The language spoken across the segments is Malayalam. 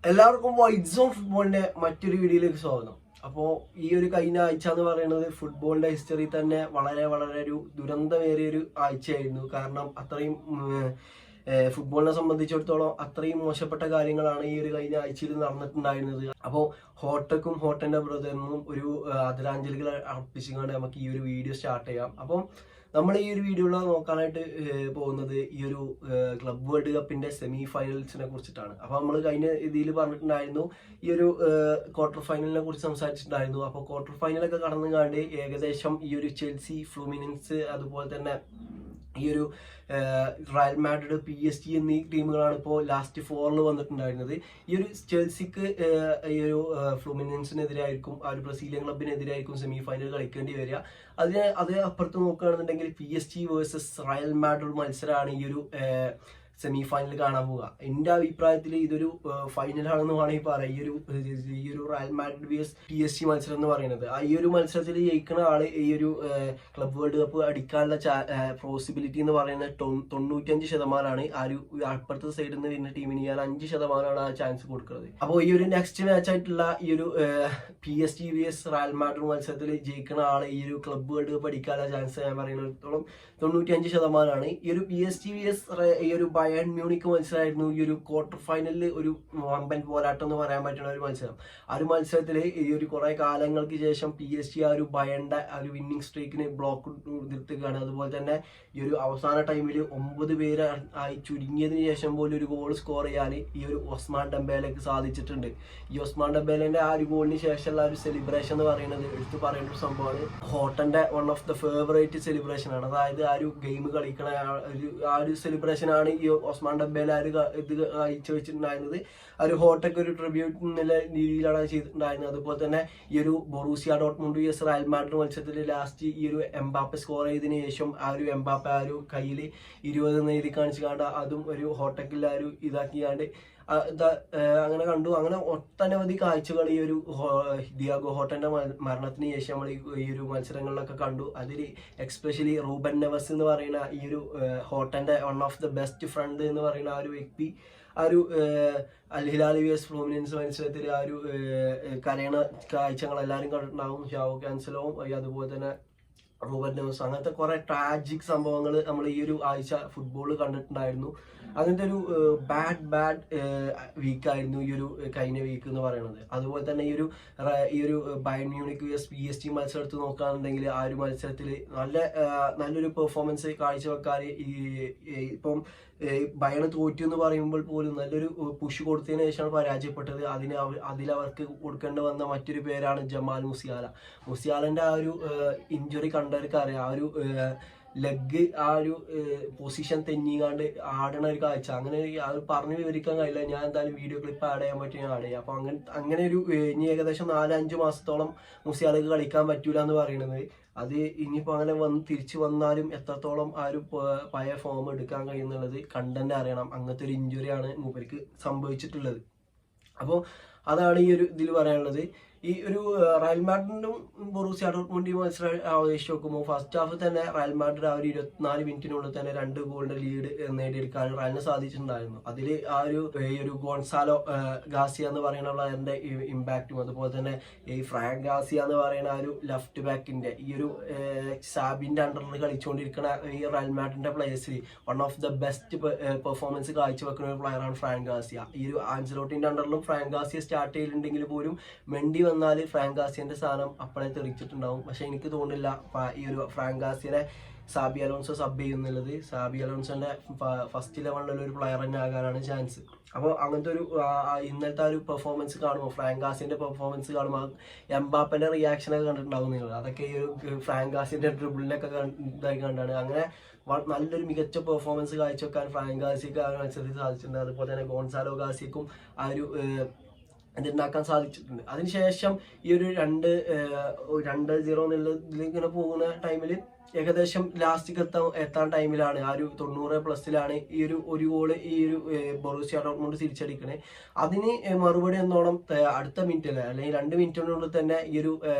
എല്ലാവർക്കും വൈറ്റ്സ് ഓൺ ഫുട്ബോളിന്റെ മറ്റൊരു വീഡിയോയിലേക്ക് സ്വാഗതം. അപ്പോൾ ഈ ഒരു കഴിഞ്ഞ ആഴ്ച എന്ന് പറയുന്നത് ഫുട്ബോളിന്റെ ഹിസ്റ്ററി തന്നെ വളരെ വളരെ ഒരു ദുരന്തമേറിയൊരു ആഴ്ചയായിരുന്നു. കാരണം അത്രയും ഫുട്ബോളിനെ സംബന്ധിച്ചിടത്തോളം അത്രയും മോശപ്പെട്ട കാര്യങ്ങളാണ് ഈ ഒരു കഴിഞ്ഞ ആഴ്ചയിൽ നടന്നിട്ടുണ്ടായിരുന്നത്. അപ്പോൾ ഹോട്ടക്കും ഹോട്ടന്റെ ബ്രദറിനും ഒരു ആദരാഞ്ജലികൾ അർപ്പിച്ചുകൊണ്ട് നമുക്ക് ഈ ഒരു വീഡിയോ സ്റ്റാർട്ട് ചെയ്യാം. അപ്പം നമ്മൾ ഈ ഒരു വീഡിയോയിൽ നോക്കാനായിട്ട് പോകുന്നത് ഈ ഒരു ക്ലബ് വേൾഡ് കപ്പിന്റെ സെമി ഫൈനൽസിനെ കുറിച്ചിട്ടാണ്. അപ്പൊ നമ്മൾ കഴിഞ്ഞ ഇതിൽ പറഞ്ഞിട്ടുണ്ടായിരുന്നു ഈ ഒരു ക്വാർട്ടർ ഫൈനലിനെ കുറിച്ച് സംസാരിച്ചിട്ടുണ്ടായിരുന്നു. അപ്പോൾ ക്വാർട്ടർ ഫൈനലൊക്കെ കടന്നു കണ്ട് ഏകദേശം ഈ ഒരു ചെൽസി, ഫ്ലൂമിനൻസ്, അതുപോലെ തന്നെ ഈ ഒരു റയൽ മാഡ്രിഡ്, PSG എന്നീ ടീമുകളാണ് ഇപ്പോൾ ലാസ്റ്റ് 4 വന്നിട്ടുണ്ടായിരുന്നത്. ഈ ഒരു ചെൽസിക്ക് ഈ ഒരു ഫ്ലൂമിനൻസിനെതിരായിരിക്കും, ആ ഒരു ബ്രസീലിയൻ ക്ലബിനെതിരായിരിക്കും സെമി ഫൈനൽ കളിക്കേണ്ടി വരിക. അത് അപ്പുറത്ത് നോക്കുകയാണെന്നുണ്ടെങ്കിൽ PSG വേഴ്സസ് റയൽ മാഡ്രിഡ് മത്സരമാണ് ഈ ഒരു സെമി ഫൈനൽ കാണാൻ പോവുക. എൻ്റെ അഭിപ്രായത്തിൽ ഇതൊരു ഫൈനലാണെന്ന് വേണമെങ്കിൽ പറയാം. ഈ ഒരു റയൽ മാഡ്രിഡ് vs PSG മത്സരം എന്ന് പറയുന്നത്. ഈ ഒരു മത്സരത്തിൽ ജയിക്കുന്ന ആള് ഈ ഒരു ക്ലബ് വേൾഡ് കപ്പ് അടിക്കാനുള്ള പോസിബിലിറ്റി എന്ന് പറയുന്നത് 95%. ആ ഒരു അപ്പുറത്തെ സൈഡിൽ നിന്ന് വരുന്ന ടീമിന് ഞാൻ 5% ആ ചാൻസ് കൊടുക്കുന്നത്. അപ്പോൾ ഈ ഒരു നെക്സ്റ്റ് മാച്ച് ആയിട്ടുള്ള ഈ ഒരു PSG vs റയൽ മാഡ്രിഡ് മത്സരത്തിൽ ജയിക്കുന്ന ആള് ഈ ഒരു ക്ലബ് വേൾഡ് കപ്പ് അടിക്കാനുള്ള ചാൻസ് ഞാൻ പറയുന്നിടത്തോളം 95%. ഈ ഒരു PSG vs ഈ ഒരു ബയേൺ മ്യൂണിക്ക് മത്സരമായിരുന്നു ഈ ഒരു ക്വാർട്ടർ ഫൈനലിൽ ഒരു വമ്പൻ പോരാട്ടം എന്ന് പറയാൻ പറ്റുന്ന ഒരു മത്സരം. ആ ഒരു മത്സരത്തിൽ ഈ ഒരു കുറെ കാലങ്ങൾക്ക് ശേഷം PSG ആ ഒരു ബയന്റെ ആ ഒരു വിന്നിംഗ് സ്ട്രീക്കിന് ബ്ലോക്ക് നിർത്തുകയാണ്. അതുപോലെ തന്നെ ഈ ഒരു അവസാന ടൈമിൽ 9 പേര് ആയി ചുരുങ്ങിയതിനു ശേഷം പോലും ഒരു ഗോൾ സ്കോർ ചെയ്യാൻ ഈ ഒരു ഒസ്മാൻ ഡെംബേലക്ക് സാധിച്ചിട്ടുണ്ട്. ഈ ഒസ്മാൻ ഡെംബേലന്റെ ആ ഒരു ഗോളിന് ശേഷമുള്ള ഒരു സെലിബ്രേഷൻ എന്ന് പറയുന്നത് എടുത്തു പറയേണ്ട ഒരു സംഭവമാണ്. ഹോട്ടന്റെ one of the favourite celebration ആണ്. അതായത് ആ ഒരു ഗെയിം കളിക്കണ ആ ഒരു സെലിബ്രേഷൻ ആണ് ഈ ഒസ്മാൻ ഡെംബേല ഇത് അയച്ചു വെച്ചിട്ടുണ്ടായിരുന്നത്. ആ ഒരു ഹോട്ടൊക്കെ ഒരു ട്രിബ്യൂട്ട് എന്നുള്ള രീതിയിലാണ് ചെയ്തിട്ടുണ്ടായിരുന്നത്. അതുപോലെ തന്നെ ഈ ഒരു Borussia Dortmund vs Real Madrid മത്സരത്തിൽ ലാസ്റ്റ് ഈ ഒരു എംബാപ്പെ സ്കോർ ചെയ്തതിനു ശേഷം ആ ഒരു എംബാപ്പെ ആ ഒരു കയ്യിൽ 20 എഴുതി കാണിച്ചു കാണ്ട് അതും ഒരു ഹോട്ടക്കിൽ ആ ഒരു ഇതാക്കിയാണ്ട് അങ്ങനെ കണ്ടു. അങ്ങനെ ഒട്ടനവധി കാഴ്ചകൾ ഈ ഒരു ദിയാഗോ ഹോട്ടന്റെ മരണത്തിന് ശേഷം നമ്മൾ ഈ ഒരു മത്സരങ്ങളിലൊക്കെ കണ്ടു. അതിൽ എക്സ്പെഷ്യലി റൂബൻ നെവസ് എന്ന് പറയുന്ന ഈ ഒരു ഹോട്ടന്റെ one of the best friend എന്ന് പറയുന്ന ആ ഒരു വ്യക്തി ആ ഒരു അൽ ഹിലാൽ vs ഫ്ലൂമിനൻസ് മത്സരത്തിൽ ആ ഒരു കരയണ കാഴ്ചകൾ എല്ലാവരും കണ്ടിട്ടുണ്ടാവും. ഷാവോ ക്യാൻസലോവും അതുപോലെ തന്നെ റൂബൻ നെവസ്, അങ്ങനത്തെ കുറെ ട്രാജിക് സംഭവങ്ങൾ നമ്മൾ ഈ ഒരു ആഴ്ച ഫുട്ബോൾ കണ്ടിട്ടുണ്ടായിരുന്നു. അങ്ങനത്തെ ഒരു ബാഡ് വീക്കായിരുന്നു ഈ ഒരു കഴിഞ്ഞ വീക്ക് എന്ന് പറയുന്നത്. അതുപോലെ തന്നെ ഈ ഒരു ബയേൺ മ്യൂണിക്ക് vs PSG മത്സരം എടുത്ത് നോക്കുകയാണെന്നുണ്ടെങ്കിൽ ആ ഒരു മത്സരത്തിൽ നല്ലൊരു പെർഫോമൻസ് കാഴ്ചവെക്കാൻ ഇപ്പം ബയേൺ തോറ്റു എന്ന് പറയുമ്പോൾ പോലും നല്ലൊരു പുഷ് കൊടുത്തതിന് ശേഷമാണ് പരാജയപ്പെട്ടത്. അതിലവർക്ക് കൊടുക്കേണ്ടി വന്ന മറ്റൊരു പേരാണ് ജമാൽ മുസിയാലന്റെ ആ ഒരു ഇഞ്ചുറി കണ്ടവർക്ക് അറിയാം. ആ ഒരു ലെഗ് ആ ഒരു പൊസിഷൻ തെന്നിക്കാണ്ട് ആടണ ഒരു കാഴ്ച അങ്ങനെ അത് പറഞ്ഞ് വിവരിക്കാൻ കഴിയില്ല. ഞാൻ എന്തായാലും വീഡിയോ ക്ലിപ്പ് ആഡ് ചെയ്യാൻ പറ്റി ഞാൻ ആഡ് ചെയ്യാം. അപ്പൊ അങ്ങനെ ഒരു ഇനി ഏകദേശം 4-5 മാസത്തോളം മുസിയാലക്ക് കളിക്കാൻ പറ്റൂല എന്ന് പറയുന്നത്. അത് ഇനിയിപ്പോൾ അങ്ങനെ തിരിച്ചു വന്നാലും എത്രത്തോളം ആ ഒരു പഴയ ഫോം എടുക്കാൻ കഴിയുന്നുള്ളത് കണ്ടന്റ് അറിയണം. അങ്ങനത്തെ ഒരു ഇഞ്ചുറിയാണ് മൂപ്പർക്ക് സംഭവിച്ചിട്ടുള്ളത്. അപ്പോൾ അതാണ് ഈ ഒരു ഇതിൽ പറയാനുള്ളത്. ഈ ഒരു റയൽ മാഡ്രിഡും ബൊറൂസിയ ഡോർട്ട്മുണ്ടും മത്സരം ആവേശിച്ച് നോക്കുമ്പോൾ ഫസ്റ്റ് ഹാഫ് തന്നെ റയൽ മാഡ്രിഡ് ആ ഒരു 24 മിനിറ്റിനുള്ളിൽ തന്നെ 2 ഗോളിന്റെ ലീഡ് നേടിയെടുക്കാൻ റയലിന് സാധിച്ചിട്ടുണ്ടായിരുന്നു. അതിൽ ആ ഒരു ഗോൺസാലോ ഗാസിയ എന്ന് പറയുന്ന പ്ലെയറിന്റെ ഇമ്പാക്റ്റും അതുപോലെ തന്നെ ഈ ഫ്രാങ്ക് ഗാസിയ എന്ന് പറയുന്ന ആ ഒരു ലെഫ്റ്റ് ബാക്കിന്റെ ഈ ഒരു സാബിന്റെ അണ്ടറിൽ കളിച്ചുകൊണ്ടിരിക്കുന്ന ഈ റയൽ മാഡ്രിഡിന്റെ പ്ലേയേഴ്സിൽ one of the best performance കാഴ്ചവെക്കുന്ന ഒരു പ്ലെയറാണ് ഫ്രാങ്ക് ഗാസിയ. ഈ ഒരു ആൻസലോട്ടിന്റെ അണ്ടറിലും ഫ്രാങ്ക് ഗാസിയ സ്റ്റാർട്ട് ചെയ്തിട്ടുണ്ടെങ്കിൽ പോലും മെൻഡി വന്നാൽ ഫ്രാങ്ക് ഗാസിയന്റെ സ്ഥാനം അപ്പോഴേ തെളിച്ചിട്ടുണ്ടാവും. പക്ഷെ എനിക്ക് തോന്നുന്നില്ല ഈ ഒരു ഫ്രാങ്ക് ഗാസിയനെ സാബി അലോൺസോ സബ് ചെയ്യുന്നുള്ളത്. സാബി അലോൺസോന്റെ ഫസ്റ്റ് 11 ഒരു പ്ലെയർ തന്നെ ആകാനാണ് ചാൻസ്. അപ്പോൾ അങ്ങനത്തെ ഒരു ഇന്നലത്തെ ആ ഒരു പെർഫോമൻസ് കാണുമ്പോൾ, ഫ്രാങ്ക് ഗാസിന്റെ പെർഫോമൻസ് കാണുമ്പോൾ എംബാപ്പന്റെ റിയാക്ഷനൊക്കെ കണ്ടിട്ടുണ്ടാവും നിങ്ങൾ. അതൊക്കെ ഈ ഒരു ഫ്രാങ്ക് ഗാസിന്റെ ഡ്രിബിളിനൊക്കെ ഇതായി കണ്ടാണ്. അങ്ങനെ നല്ലൊരു മികച്ച പെർഫോമൻസ് കാഴ്ചവെക്കാൻ ഫ്രാങ്ക് ഗാസിക്ക് ആ മത്സരത്തിൽ സാധിച്ചിട്ടുണ്ട്. അതുപോലെ തന്നെ ഗോൺസാലോ ഗാസിക്കും ആ ഒരു ഇതുണ്ടാക്കാൻ സാധിച്ചിട്ടുണ്ട്. അതിനുശേഷം ഈ ഒരു 2-0 എന്നുള്ളതിൽ ഇങ്ങനെ പോകുന്ന ടൈമിൽ ഏകദേശം ലാസ്റ്റിക്ക് എത്താൻ ടൈമിലാണ് ആ ഒരു 90+ലാണ് ഈ ഒരു ഗോള് ഈ ഒരു ബൊറൂസിയ ഡോർട്ട്മുണ്ട് തിരിച്ചടിക്കണേ. അതിന് മറുപടി എന്നോണം അടുത്ത മിനിറ്റിൽ അല്ലെങ്കിൽ 2 മിനിറ്റിനുള്ളിൽ തന്നെ ഈ ഒരു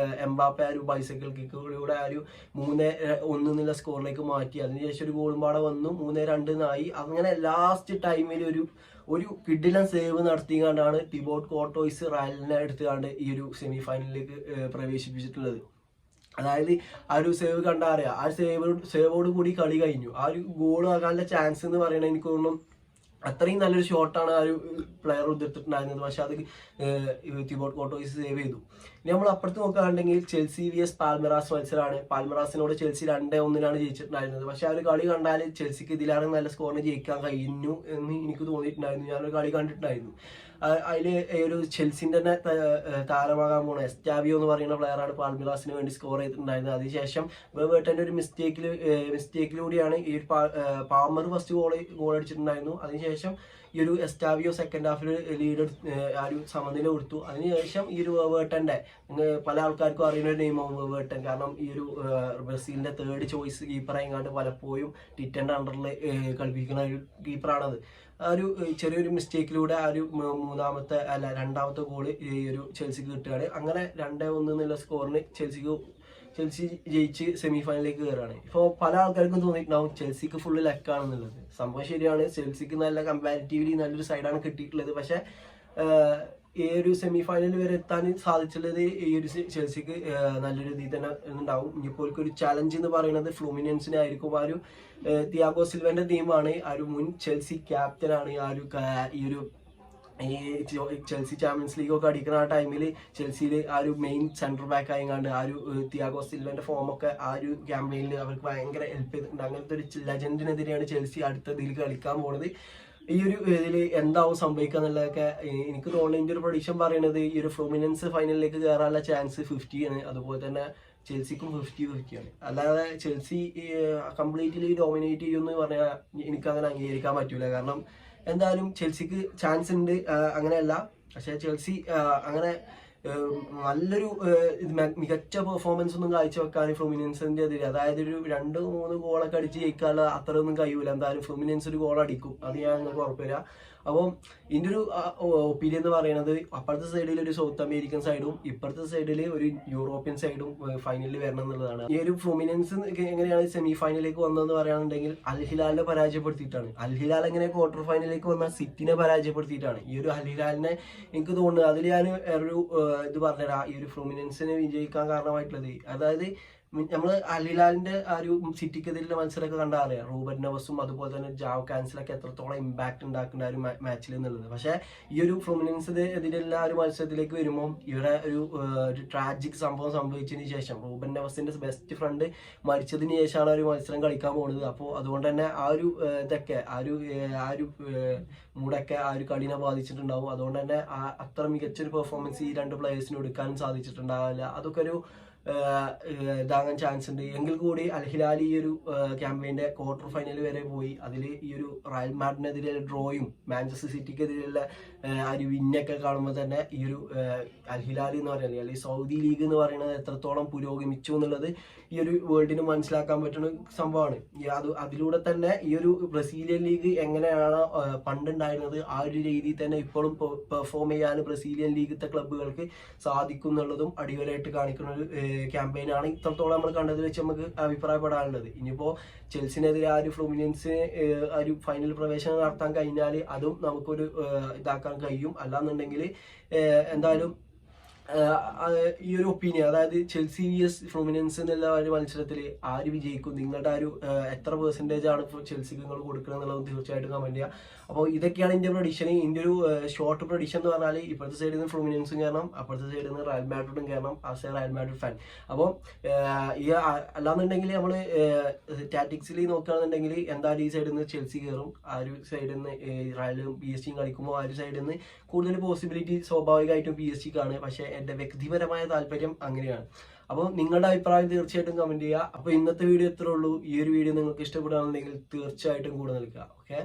എംബാപ്പെ ആ ഒരു ബൈസൈക്കിൾ കിക്കുകളിലൂടെ ആ ഒരു 3-1 എന്നുള്ള സ്കോറിലേക്ക് മാറ്റി. അതിനുശേഷം ഒരു ഗോളും പാടെ വന്നു, 3-2 അങ്ങനെ ലാസ്റ്റ് ടൈമിൽ ഒരു കിഡിലൻ സേവ് നടത്തിക്കൊണ്ടാണ് തിബോട്ട് കോർട്ടോയ്സ് റയലിനെ എടുത്തുകൊണ്ട് ഈ ഒരു സെമി ഫൈനലിലേക്ക് പ്രവേശിപ്പിച്ചിട്ടുള്ളത്. അതായത് ആ ഒരു സേവ് കണ്ടാൽ അറിയാം, ആ സേവോട് കൂടി കളി കഴിഞ്ഞു. ആ ഒരു ഗോൾ ആകാനുള്ള ചാൻസ് എന്ന് പറയുന്നത് എനിക്ക് തോന്നുന്നു അത്രയും നല്ലൊരു ഷോട്ടാണ് ആ ഒരു പ്ലെയർ ഉതിർത്തിട്ടുണ്ടായിരുന്നത്. പക്ഷെ അത് തിബോട്ട് കോർട്ടോയ്സ് സേവ് ചെയ്തു. ഇനി നമ്മൾ അപ്പുറത്ത് നോക്കുകയാണെങ്കിൽ ചെൽസി vs പാൽമെറാസ് മത്സരമാണ്. പാൽമെറാസിനോട് ചെൽസി 2-1 ജയിച്ചിട്ടുണ്ടായിരുന്നത്. പക്ഷെ ആ ഒരു കളി കണ്ടാൽ ചെൽസിക്ക് ഇതിലാണ് നല്ല സ്കോറിന് ജയിക്കാൻ കഴിഞ്ഞു എന്ന് എനിക്ക് തോന്നിയിട്ടുണ്ടായിരുന്നു. ഞാനൊരു കളി കണ്ടിട്ടുണ്ടായിരുന്നു. അതിൽ ഒരു ചെൽസിൻ്റെ തന്നെ താരമാകാൻ പോണ എസ്റ്റാവിയോ എന്ന് പറയുന്ന പ്ലെയറാണ് പാൽമിറാസിന് വേണ്ടി സ്കോർ ചെയ്തിട്ടുണ്ടായിരുന്നത്. അതിനുശേഷം വേർട്ടൻ്റെ ഒരു മിസ്റ്റേക്കിലൂടെയാണ് ഈ ഒരു പാമർ ഫസ്റ്റ് ഗോൾ അടിച്ചിട്ടുണ്ടായിരുന്നു. അതിനുശേഷം ഈ ഒരു എസ്റ്റാവിയോ സെക്കൻഡ് ഹാഫിൽ ലീഡ് ആ ഒരു സമനില കൊടുത്തു. അതിനുശേഷം ഈ ഒരു വേർട്ടൻ്റെ പല ആൾക്കാർക്കും അറിയുന്ന ഒരു നെയിമാണ് വേർട്ടൻ. കാരണം ഈ ഒരു ബ്രസീലിൻ്റെ 3rd ചോയ്സ് കീപ്പറായിങ്ങാണ്ട് പലപ്പോഴും ടിറ്റൻ്റെ അണ്ടറിൽ കളിപ്പിക്കുന്ന ഒരു കീപ്പറാണത്. ആ ഒരു ചെറിയൊരു മിസ്റ്റേക്കിലൂടെ ആ ഒരു രണ്ടാമത്തെ ഗോള് ഈ ഒരു ചെൽസിക്ക് കിട്ടുകയാണ്. അങ്ങനെ 2-1 എന്നുള്ള സ്കോറിന് ചെൽസി ജയിച്ച് സെമി ഫൈനലിലേക്ക് കയറുകയാണ്. ഇപ്പോൾ പല ആൾക്കാർക്കും തോന്നിയിട്ടുണ്ടാവും ചെൽസിക്ക് ഫുള്ള് ലക്കാണെന്നുള്ളത്. സംഭവം ശരിയാണ്, ചെൽസിക്ക് നല്ല കമ്പാരിറ്റീവ്ലി നല്ലൊരു സൈഡാണ് കിട്ടിയിട്ടുള്ളത്. പക്ഷേ ഈ ഒരു സെമി ഫൈനലിൽ വരെ എത്താൻ സാധിച്ചുള്ളത് ഈ ഒരു ചെൽസിക്ക് നല്ലൊരു രീതിയിൽ തന്നെ ഉണ്ടാവും. ഇനിയിപ്പോൾ ഒരു ചലഞ്ച് എന്ന് പറയുന്നത് ഫ്ലൂമിനൻസിനായിരിക്കും. ആ ഒരു തിയാഗോ സിൽവന്റെ ടീമാണ്, ആ ഒരു മുൻ ചെൽസി ക്യാപ്റ്റനാണ്. ഈ ഒരു ചെൽസി ചാമ്പ്യൻസ് ലീഗ് ഒക്കെ അടിക്കുന്ന ആ ടൈമിൽ ചെൽസിയിൽ ആ ഒരു മെയിൻ സെൻറ്റർ ബാക്ക് ആയിങ്ങാണ്ട് ആ ഒരു തിയാഗോ സിൽവന്റെ ഫോമൊക്കെ ആ ഒരു ക്യാമ്പയിനിൽ അവർക്ക് ഭയങ്കര ഹെൽപ്പ് ചെയ്തിട്ടുണ്ട്. അങ്ങനത്തെ ഒരു ലെജൻഡിനെതിരെയാണ് ചെൽസി അടുത്ത ഇതിൽ കളിക്കാൻ പോകുന്നത്. ഈ ഒരു ഇതിൽ എന്താവും സംഭവിക്കുക എന്നുള്ളതൊക്കെ എനിക്ക് തോന്നുന്നു. എൻ്റെ ഒരു പ്രൊഡിക്ഷൻ പറയുന്നത് ഈ ഒരു ഫ്ലൂമിനൻസ് ഫൈനലിലേക്ക് കയറാനുള്ള ചാൻസ് 50 ആണ്. അതുപോലെ തന്നെ ചെൽസിക്കും 50-50 ആണ്. അല്ലാതെ ചെൽസി കംപ്ലീറ്റ്ലി ഡോമിനേറ്റ് ചെയ്യുമെന്ന് പറഞ്ഞാൽ എനിക്കങ്ങനെ അംഗീകരിക്കാൻ പറ്റൂല. കാരണം എന്തായാലും ചെൽസിക്ക് ചാൻസ് ഉണ്ട്, അങ്ങനെയല്ല. പക്ഷേ ചെൽസി അങ്ങനെ നല്ലൊരു മികച്ച പെർഫോമൻസ് ഒന്നും കാഴ്ചവെക്കാൻ ഫ്ലൂമിനൻസിന്റെ എതിരെ, അതായത് ഒരു 2-3 ഗോളൊക്കെ അടിച്ച് ജയിക്കാനുള്ള അത്രയൊന്നും കഴിയൂല. എന്തായാലും ഫ്ലൂമിനൻസ് ഒരു ഗോൾ അടിക്കും, അത് ഞാൻ നിങ്ങൾക്ക് ഉറപ്പുവരാം. അപ്പം ഇതിൻ്റെ ഒരു ഒപ്പീനിയൻ എന്ന് പറയുന്നത് അപ്പുറത്തെ സൈഡിൽ ഒരു സൗത്ത് അമേരിക്കൻ സൈഡും ഇപ്പുറത്തെ സൈഡിൽ ഒരു യൂറോപ്യൻ സൈഡും ഫൈനലിൽ വരണം എന്നുള്ളതാണ്. ഈ ഒരു ഫ്ലൂമിനൻസ് എങ്ങനെയാണ് സെമി ഫൈനലിലേക്ക് വന്നതെന്ന് പറയുകയാണെന്നുണ്ടെങ്കിൽ അൽ ഹിലാലിനെ പരാജയപ്പെടുത്തിയിട്ടാണ്. അൽ ഹിലാൽ എങ്ങനെ ക്വാർട്ടർ ഫൈനലിലേക്ക് വന്നാൽ സിറ്റിനെ പരാജയപ്പെടുത്തിയിട്ടാണ്. ഈ ഒരു അൽ ഹിലാലിനെ എനിക്ക് തോന്നുന്നത് അതിൽ ഞാൻ ഒരു ഇത് പറഞ്ഞുതരാം. ഈ ഒരു ഫ്ലൂമിനൻസിനെ വിജയിക്കാൻ കാരണമായിട്ടുള്ളത്, അതായത് നമ്മൾ അൽ ഹിലാലിന്റെ ആ ഒരു സിറ്റിക്കെതിരെ മത്സരമൊക്കെ കണ്ടാൽ അറിയാം, റൂബൻ നെവസും അതുപോലെ തന്നെ ജാവ് കാൻസലൊക്കെ എത്രത്തോളം ഇമ്പാക്ട് ഉണ്ടാക്കുന്ന ആ ഒരു മാച്ചിൽ എന്നുള്ളത്. പക്ഷേ ഈ ഒരു ഫ്ലൂമിനൻസിന് എതിരെയുള്ള ആ ഒരു മത്സരത്തിലേക്ക് വരുമ്പോൾ ഇവിടെ ഒരു ട്രാജിക് സംഭവം സംഭവിച്ചതിന് ശേഷം റൂബൻ നെവസിന്റെ ബെസ്റ്റ് ഫ്രണ്ട് മരിച്ചതിന് ശേഷമാണ് ഒരു മത്സരം കളിക്കാൻ പോകുന്നത്. അപ്പോൾ അതുകൊണ്ട് തന്നെ ആ ഒരു ഇതൊക്കെ ആ ഒരു മൂടൊക്കെ ആ ഒരു കളിനെ ബാധിച്ചിട്ടുണ്ടാവും. അതുകൊണ്ട് തന്നെ അത്ര മികച്ചൊരു പെർഫോമൻസ് ഈ 2 പ്ലേയേഴ്സിനും എടുക്കാനും സാധിച്ചിട്ടുണ്ടാവില്ല. അതൊക്കെ ഒരു ഇതാകാൻ ചാൻസ് ഉണ്ട്. എങ്കിൽ കൂടി അൽ ഹിലാൽ ഈ ഒരു ക്യാമ്പയിന്റെ ക്വാർട്ടർ ഫൈനൽ വരെ പോയി. അതിൽ ഈ ഒരു റയൽ മാഡ്രിഡിനെതിരെ ഡ്രോയും മാഞ്ചസ്റ്റർ സിറ്റിക്കെതിരെയുള്ള ആ ഒരു വിന്നൊക്കെ കാണുമ്പോൾ തന്നെ ഈ ഒരു അൽ ഹിലാൽ എന്ന് പറയുന്നത് അല്ലെങ്കിൽ സൗദി ലീഗ് എന്ന് പറയുന്നത് എത്രത്തോളം പുരോഗമിച്ചു എന്നുള്ളത് ഈ ഒരു വേൾഡിന് മനസ്സിലാക്കാൻ പറ്റുന്ന സംഭവമാണ്. അതിലൂടെ തന്നെ ഈ ഒരു ബ്രസീലിയൻ ലീഗ് എങ്ങനെയാണ് പണ്ടുണ്ടായിരുന്നത് ആ ഒരു രീതിയിൽ തന്നെ ഇപ്പോഴും പെർഫോം ചെയ്യാൻ ബ്രസീലിയൻ ലീഗത്തെ ക്ലബ്ബുകൾക്ക് സാധിക്കും എന്നുള്ളതും അടിപൊളിയായിട്ട് കാണിക്കുന്ന ഒരു ക്യാമ്പയിനാണ് ഇത്രത്തോളം നമ്മൾ കണ്ടത് വെച്ച് നമുക്ക് അഭിപ്രായപ്പെടാനുള്ളത്. ഇനിയിപ്പോൾ ചെൽസിനെതിരെ ആ ഒരു ഫ്ലൂമിനൻസിന് ആ ഒരു ഫൈനൽ പ്രവേശനം നടത്താൻ കഴിഞ്ഞാൽ അതും നമുക്കൊരു ഇതാക്കാൻ കഴിയും. അല്ലാന്നുണ്ടെങ്കിൽ എന്തായാലും ഈ ഒരു ഒപ്പീനിയൻ, അതായത് ചെൽസി vs ഫ്ലൂമിനൻസ് എന്നുള്ള ഒരു മത്സരത്തിൽ ആര് വിജയിക്കും, നിങ്ങളുടെ ആ ഒരു എത്ര പെർസെൻറ്റേജ് ആണ് ചെൽസിക്ക് നിങ്ങൾ കൊടുക്കണം എന്നുള്ളത് തീർച്ചയായിട്ടും കമന്റ് ചെയ്യുക. അപ്പോൾ ഇതൊക്കെയാണ് എൻ്റെ പ്രൊഡിക്ഷൻ. ഇതിൻ്റെ ഒരു ഷോർട്ട് പ്രൊഡിക്ഷൻ എന്ന് പറഞ്ഞാൽ ഇപ്പോഴത്തെ സൈഡിൽ നിന്ന് ഫ്ലൂമിനൻസും കയറണം, അപ്പുറത്തെ സൈഡിൽ നിന്ന് റയൽ മാഡ്രിഡും കയറണം as A Real Madrid fan. അപ്പോൾ ഈ അല്ലാന്നുണ്ടെങ്കിൽ നമ്മൾ ടാറ്റിക്സിൽ നോക്കുകയാണെന്നുണ്ടെങ്കിൽ എന്തായാലും ഈ സൈഡിൽ നിന്ന് ചെൽസി കയറും, ആ ഒരു സൈഡിൽ നിന്ന് റയലും PSG കളിക്കുമ്പോൾ ആ ഒരു സൈഡിൽ നിന്ന് കൂടുതൽ പോസിബിലിറ്റി സ്വാഭാവികമായിട്ടും PSG-ക്കാണ്. പക്ഷേ എൻ്റെ വ്യക്തിപരമായ താല്പര്യം അങ്ങനെയാണ്. അപ്പോൾ നിങ്ങളുടെ അഭിപ്രായം തീർച്ചയായിട്ടും കമന്റ് ചെയ്യുക. അപ്പോൾ ഇന്നത്തെ വീഡിയോ ഇത്രേ ഉള്ളൂ. ഈ ഒരു വീഡിയോ നിങ്ങൾക്ക് ഇഷ്ടപ്പെടുകയാണെന്നുണ്ടെങ്കിൽ തീർച്ചയായിട്ടും കൂടെ നിൽക്കുക. ഓക്കെ.